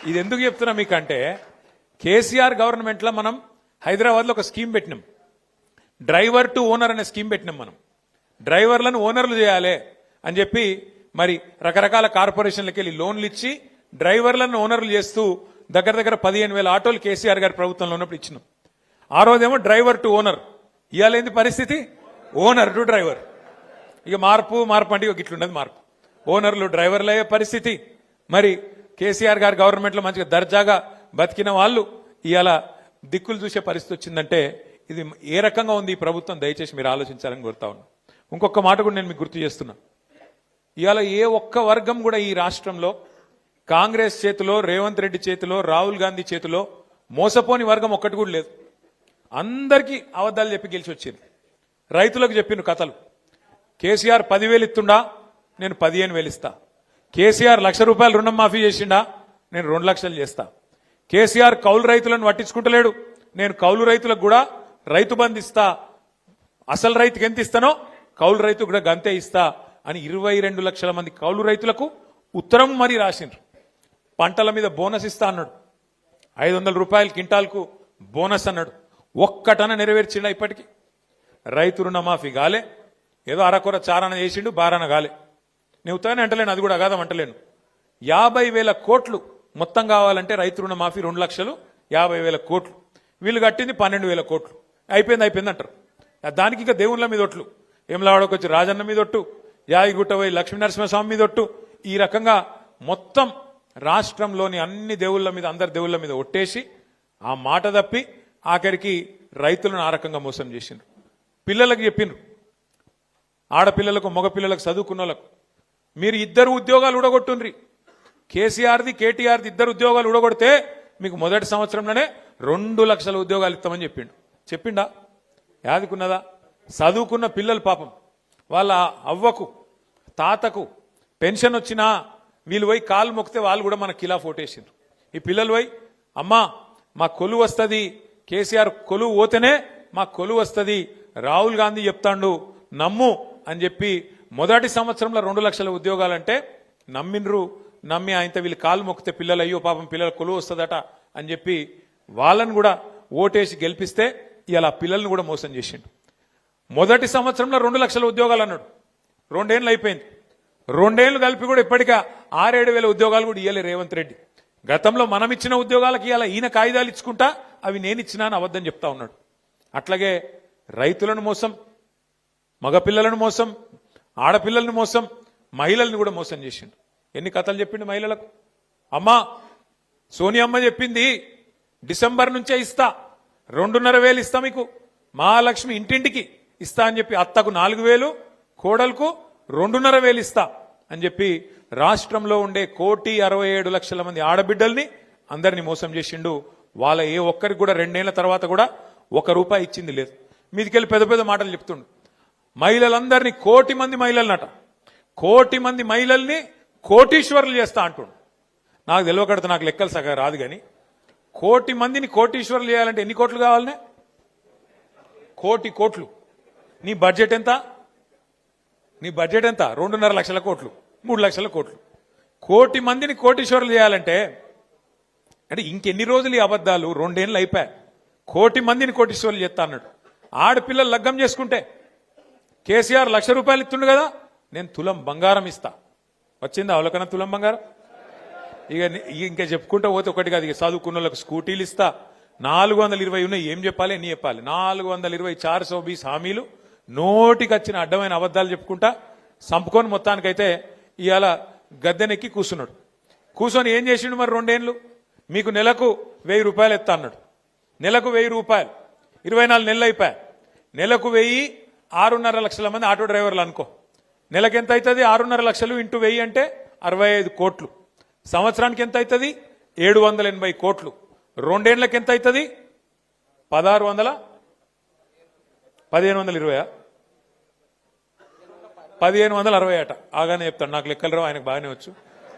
ఇది ఎందుకు చెప్తున్నా మీకంటే కేసీఆర్ గవర్నమెంట్ లో మనం హైదరాబాద్ లో ఒక స్కీమ్ పెట్టినాం, డ్రైవర్ టు ఓనర్ అనే స్కీమ్ పెట్టినాం. మనం డ్రైవర్లను ఓనర్లు చేయాలి అని చెప్పి మరి రకరకాల కార్పొరేషన్లకి వెళ్ళి లోన్లు ఇచ్చి డ్రైవర్లను ఓనర్లు చేస్తూ దగ్గర దగ్గర 15,000 ఆటోలు కేసీఆర్ గారి ప్రభుత్వంలో ఉన్నప్పుడు ఇచ్చినాం. ఆ రోజేమో డ్రైవర్ టు ఓనర్, ఇవాళ ఏంది పరిస్థితి? Owner to driver. ఇక మార్పు అంటే ఇట్లున్నది మార్పు. ఓనర్లు డ్రైవర్లు అయ్యే పరిస్థితి. మరి కేసీఆర్ గారి గవర్నమెంట్ లో మంచిగా దర్జాగా బతికిన వాళ్ళు ఇవాళ దిక్కులు చూసే పరిస్థితి వచ్చిందంటే ఇది ఏ రకంగా ఉంది ఈ ప్రభుత్వం? దయచేసి మీరు ఆలోచించాలని కోరుతా ఉన్నా. ఇంకొక మాట కూడా నేను మీకు గుర్తు చేస్తున్నా. ఇవాళ ఏ ఒక్క వర్గం కూడా ఈ రాష్ట్రంలో కాంగ్రెస్ చేతిలో, రేవంత్ రెడ్డి చేతిలో, రాహుల్ గాంధీ చేతిలో మోసపోని వర్గం ఒక్కటి కూడా లేదు. అందరికీ అబద్ధాలు చెప్పి గెలిచి వచ్చింది. రైతులకు చెప్పిన కథలు. కేసీఆర్ 10,000 ఇస్తుండా, నేను 15,000 ఇస్తా. కేసీఆర్ ₹1,00,000 రుణం మాఫీ చేసిండా, నేను 2 లక్షలు చేస్తా. కేసీఆర్ కౌలు రైతులను పట్టించుకుంటలేడు, నేను కౌలు రైతులకు కూడా రైతు బంధు ఇస్తా. అసలు రైతుకి ఎంత ఇస్తానో కౌలు రైతు కూడా గంతే ఇస్తా అని 22 లక్షల మంది కౌలు రైతులకు ఉత్తరం మరీ రాసిండ్రు. పంటల మీద బోనస్ ఇస్తా అన్నాడు, ₹500 క్వింటాల్కు బోనస్ అన్నాడు. ఒక్కటన నెరవేర్చిండా ఇప్పటికీ? రైతు రుణమాఫీ గాలే, ఏదో అరకొర చారణ చేసిండు, బారాన గాలే. నేను ఉత్తగానే అంటలేను, అది కూడా అగాధం అంటలేను. 50,000 కోట్లు మొత్తం కావాలంటే రైతు రుణమాఫీ 2,50,000 కోట్లు. వీళ్ళు కట్టింది 12,000 కోట్లు. అయిపోయింది అంటారు. దానికి ఇంకా దేవుళ్ళ మీద ఒట్లు, ఏమలావాడకు వచ్చి రాజన్న మీద ఒట్టు, యాగిగుట్ట పోయి లక్ష్మీనరసింహస్వామి మీద ఒట్టు. ఈ రకంగా మొత్తం రాష్ట్రంలోని అన్ని దేవుళ్ళ మీద, అందరి దేవుళ్ళ మీద ఒట్టేసి ఆ మాట తప్పి ఆఖరికి రైతులను ఆ రకంగా మోసం చేసిండ్రు. పిల్లలకు చెప్పిండ్రు, ఆడపిల్లలకు మగపిల్లలకు చదువుకున్న వాళ్ళకు మీరు 2 ఉద్యోగాలు ఉడగొట్టుండ్రి. కేసీఆర్ది కేటీఆర్ది 2 ఉద్యోగాలు ఉడగొడితే మీకు మొదటి సంవత్సరంలోనే 2 లక్షల ఉద్యోగాలు ఇస్తామని చెప్పిండా? యాదికున్నదా? చదువుకున్న పిల్లలు పాపం వాళ్ళ అవ్వకు తాతకు పెన్షన్ వచ్చినా వీళ్ళు పోయి కాలు మొక్కితే వాళ్ళు కూడా మన కిలా ఫోటేసిండ్రు. ఈ పిల్లలు పోయి అమ్మా మా కొలువు వస్తుంది, కేసీఆర్ కొలువు పోతేనే మా కొలువు వస్తుంది, రాహుల్ గాంధీ చెప్తాండు నమ్ము అని చెప్పి మొదటి సంవత్సరంలో 2 లక్షల ఉద్యోగాలంటే నమ్మిండ్రు. నమ్మి ఆయనతో వీళ్ళు కాలు మొక్కితే పిల్లలు అయ్యో పాపం పిల్లల కొలువు వస్తుందట అని చెప్పి వాళ్ళని కూడా ఓటేసి గెలిపిస్తే ఇలా పిల్లల్ని కూడా మోసం చేసిండు. మొదటి సంవత్సరంలో 2 లక్షల ఉద్యోగాలు అన్నాడు. 2 ఏళ్ళు అయిపోయింది. 2 ఏళ్ళు కలిపి కూడా ఇప్పటికా 6-7 వేల ఉద్యోగాలు కూడా ఇయ్యలే రేవంత్ రెడ్డి. గతంలో మనం ఇచ్చిన ఉద్యోగాలకి ఇలా ఈయన కాయిదాలు ఇచ్చుకుంటా అవి నేను ఇచ్చినా అని అబద్ధం చెప్తా ఉన్నాడు. అట్లాగే రైతులను మోసం, మగపిల్లలను మోసం, ఆడపిల్లలను మోసం, మహిళల్ని కూడా మోసం చేసిండు. ఎన్ని కథలు చెప్పిండు మహిళలకు? అమ్మా సోనియమ్మ చెప్పింది డిసెంబర్ నుంచే ఇస్తా, 2,500 ఇస్తా మీకు, మహాలక్ష్మి ఇంటింటికి ఇస్తా అని చెప్పి అత్తకు 4,000, కోడలకు 2,500 ఇస్తా అని చెప్పి రాష్ట్రంలో ఉండే 1,67,00,000 మంది ఆడబిడ్డల్ని అందరినీ మోసం చేసిండు. వాళ్ళ ఏ ఒక్కరికి కూడా 2 ఏళ్ల తర్వాత కూడా ₹1 ఇచ్చింది లేదు. మీదికెళ్ళి పెద్ద పెద్ద మాటలు చెప్తుండు. మహిళలందరినీ 1,00,000 మంది మహిళలనట, 1,00,000 మంది మహిళల్ని కోటీశ్వరులు చేస్తా అంటుండు. నాకు తెలియకడితే నాకు లెక్కలు సగం రాదు కానీ 1,00,000 మందిని కోటీశ్వరులు చేయాలంటే ఎన్ని కోట్లు కావాలనే? 1,00,00,000 కోట్లు. నీ బడ్జెట్ ఎంత? 2.5 లక్షల కోట్లు, 3 లక్షల కోట్లు. 1,00,000 మందిని కోటీశ్వరులు చేయాలంటే అంటే ఇంకెన్ని రోజులు ఈ అబద్ధాలు? 2 ఏళ్ళు అయిపోయాయి. 1,00,000 మందిని కోటీశ్వరులు చేస్తా అన్నాడు. ఆడపిల్లలు లగ్గం చేసుకుంటే కేసీఆర్ ₹1,00,000 ఇస్తుండు కదా, నేను తులం బంగారం ఇస్తా. వచ్చిందా అవలకన తులం బంగారం? ఇంకా చెప్పుకుంటూ పోతే ఒకటి కాదు. ఇక చదువుకున్న వాళ్ళకి స్కూటీలు ఇస్తా. 420 ఉన్నాయి. ఏం చెప్పాలి? ఎన్ని చెప్పాలి? 420 420 హామీలు నోటికి వచ్చిన అడ్డమైన అబద్ధాలు చెప్పుకుంటా సంపుకొని మొత్తానికైతే ఇవాళ గద్దెనెక్కి కూర్చున్నాడు. కూర్చొని ఏం చేసిండు మరి? 2 ఏళ్ళు మీకు నెలకు ₹1,000 ఎత్తా అన్నాడు. నెలకు ₹1,000, 24 నెలలు అయిపోయాయి. నెలకు 1,000, 6.5 లక్షల మంది ఆటో డ్రైవర్లు అనుకో. నెలకు ఎంత అవుతుంది? 6.5 లక్షలు ఇంటూ 1,000 అంటే 65 కోట్లు. సంవత్సరానికి ఎంత అవుతుంది? 780 కోట్లు. 2 ఏళ్లకి ఎంత అవుతుంది? 1,600, 1,520, 1,560 అట. ఆగానే చెప్తాడు, నాకు లెక్కలు రావు, ఆయనకు బాగానే వచ్చు.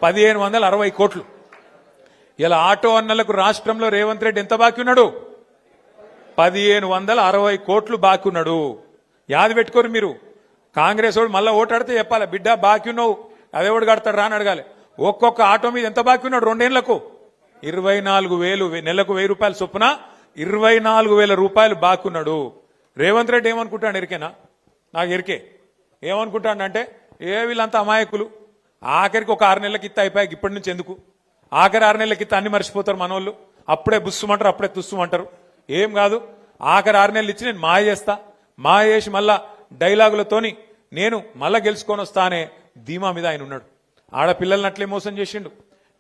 1,560 కోట్లు. ఇలా ఆటో అన్నలకు రాష్ట్రంలో రేవంత్ రెడ్డి ఎంత బాకీ ఉన్నాడు? 1,560 కోట్లు బాకీ ఉన్నాడు. యాది పెట్టుకోరు మీరు. కాంగ్రెస్ వాడు మళ్ళీ ఓటాడితే చెప్పాలి, బిడ్డ బాకీ ఉన్నావు, అదేవాడు కడతాడు రా అని అడగాలి. ఒక్కొక్క ఆటో మీద ఎంత బాకీ ఉన్నాడు 2 ఏళ్లకు? 24,000 నెలకు 1,000 రూపాయల చొప్పున 24,000 రూపాయలు బాకున్నాడు. రేవంత్ రెడ్డి ఏమనుకుంటాడు ఎరికేనా? నాకు ఎరికే. ఏమనుకుంటాడంటే వీళ్ళంతా అమాయకులు, ఆఖరికి ఒక 6 నెలలకి ఇత్త అయిపోయాక ఇప్పటి నుంచి ఎందుకు, ఆఖరి 6 నెలలకి ఇత్త అన్ని మర్చిపోతారు మనోళ్ళు, అప్పుడే బుస్సుమంటారు అప్పుడే తుస్సుమంటారు. ఏం కాదు, ఆఖరి 6 నెలలు ఇచ్చి నేను మాయ చేస్తా, మాయ చేసి మళ్ళా డైలాగులతోని నేను మళ్ళా గెలుచుకొని వస్తా అనే ధీమా మీద ఆయన ఉన్నాడు. ఆడపిల్లల్ని అట్లే మోసం చేసిండు,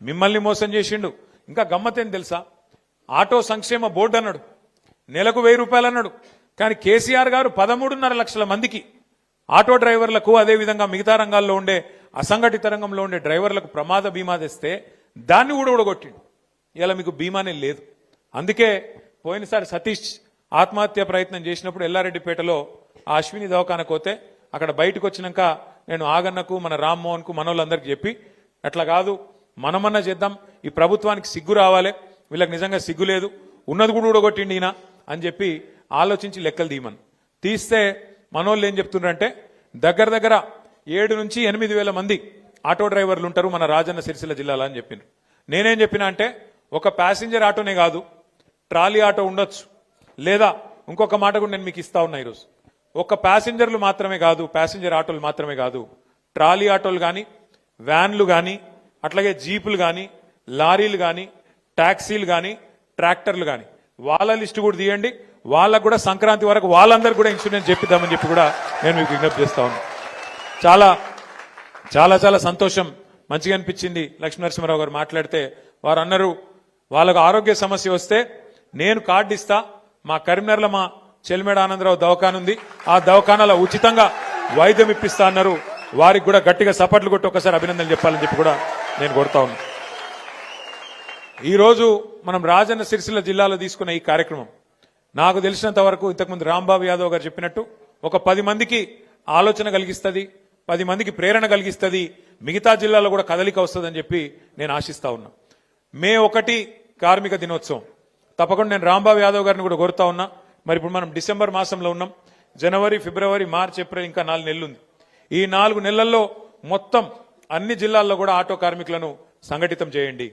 మిమ్మల్ని మోసం చేసిండు. ఇంకా గమ్మతేం తెలుసా, ఆటో సంక్షేమ బోర్డు అన్నాడు, నెలకు 1,000 రూపాయలు అన్నాడు. కానీ కేసీఆర్ గారు 13.5 లక్షల మందికి ఆటో డ్రైవర్లకు, అదేవిధంగా మిగతా రంగాల్లో ఉండే అసంఘటిత రంగంలో ఉండే డ్రైవర్లకు ప్రమాద బీమా తెస్తే దాన్ని కూడా ఊడగొట్టిండు. ఇలా మీకు బీమానే లేదు. అందుకే పోయినసారి సతీష్ ఆత్మహత్య ప్రయత్నం చేసినప్పుడు ఎల్లారెడ్డిపేటలో ఆ అశ్విని దవాఖానకు పోతే అక్కడ బయటకు వచ్చినాక నేను ఆగన్నకు, మన రామ్మోహన్ కు, మనోళ్ళందరికీ చెప్పి అట్లా కాదు, మనమన్నా చేద్దాం, ఈ ప్రభుత్వానికి సిగ్గు రావాలి, వీళ్ళకి నిజంగా సిగ్గు లేదు, ఉన్నది కూడా ఊడగొట్టిండి ఈయన అని చెప్పి ఆలోచించి లెక్కలు తీయమని తీస్తే మనోళ్ళు ఏం చెప్తున్నారంటే దగ్గర దగ్గర 7 నుంచి 8 వేల మంది ఆటో డ్రైవర్లు ఉంటారు మన రాజన్న సిరిసిల్ల జిల్లాలో అని చెప్పినారు. నేనేం చెప్పినా అంటే ఒక ప్యాసింజర్ ఆటోనే కాదు, ట్రాలీ ఆటో ఉండొచ్చు, లేదా ఇంకొక మాట కూడా నేను మీకు ఇస్తా ఉన్నా ఈరోజు. ఒక ప్యాసింజర్లు మాత్రమే కాదు, ప్యాసింజర్ ఆటోలు మాత్రమే కాదు, ట్రాలీ ఆటోలు కానీ, వ్యాన్లు కానీ, అట్లాగే జీపులు కానీ, లారీలు కానీ, ట్యాక్సీలు కానీ, ట్రాక్టర్లు కానీ, వాళ్ళ లిస్టు కూడా తీయండి. వాళ్ళకు కూడా సంక్రాంతి వరకు వాళ్ళందరూ కూడా ఇన్సూరెన్స్ చెప్పిద్దామని చెప్పి కూడా నేను మీకు విజ్ఞప్తి చేస్తా ఉన్నాను. చాలా చాలా చాలా సంతోషం, మంచిగా అనిపించింది. లక్ష్మీనరసింహారావు గారు మాట్లాడితే వారు అన్నారు వాళ్ళకు ఆరోగ్య సమస్య వస్తే నేను కార్డు ఇస్తా, మా కరీంనగర్లో మా చెల్మేడ ఆనందరావు దవాఖాన ఉంది, ఆ దవాఖానాలో ఉచితంగా వైద్యం ఇప్పిస్తా అన్నారు. వారికి కూడా గట్టిగా సపట్లు కొట్టి ఒకసారి అభినందనలు చెప్పాలని చెప్పి కూడా నేను కొడతా ఉన్నా. ఈరోజు మనం రాజన్న సిరిసిల్ల జిల్లాలో తీసుకున్న ఈ కార్యక్రమం నాకు తెలిసినంత వరకు ఇంతకుముందు రాంబాబు యాదవ్ గారు చెప్పినట్టు ఒక 10 మందికి ఆలోచన కలిగిస్తుంది, 10 మందికి ప్రేరణ కలిగిస్తుంది, మిగతా జిల్లాలో కూడా కదలిక వస్తుందని చెప్పి నేను ఆశిస్తా ఉన్నా. మే 1 కార్మిక దినోత్సవం తప్పకుండా నేను రాంబాబు యాదవ్ గారిని కూడా కోరుతా ఉన్నా. మరి ఇప్పుడు మనం డిసెంబర్ మాసంలో ఉన్నాం, జనవరి, ఫిబ్రవరి, మార్చి, ఏప్రిల్ ఇంకా 4 నెలలు ఉంది. ఈ 4 నెలల్లో మొత్తం అన్ని జిల్లాల్లో కూడా ఆటో కార్మికులను సంఘటితం చేయండి.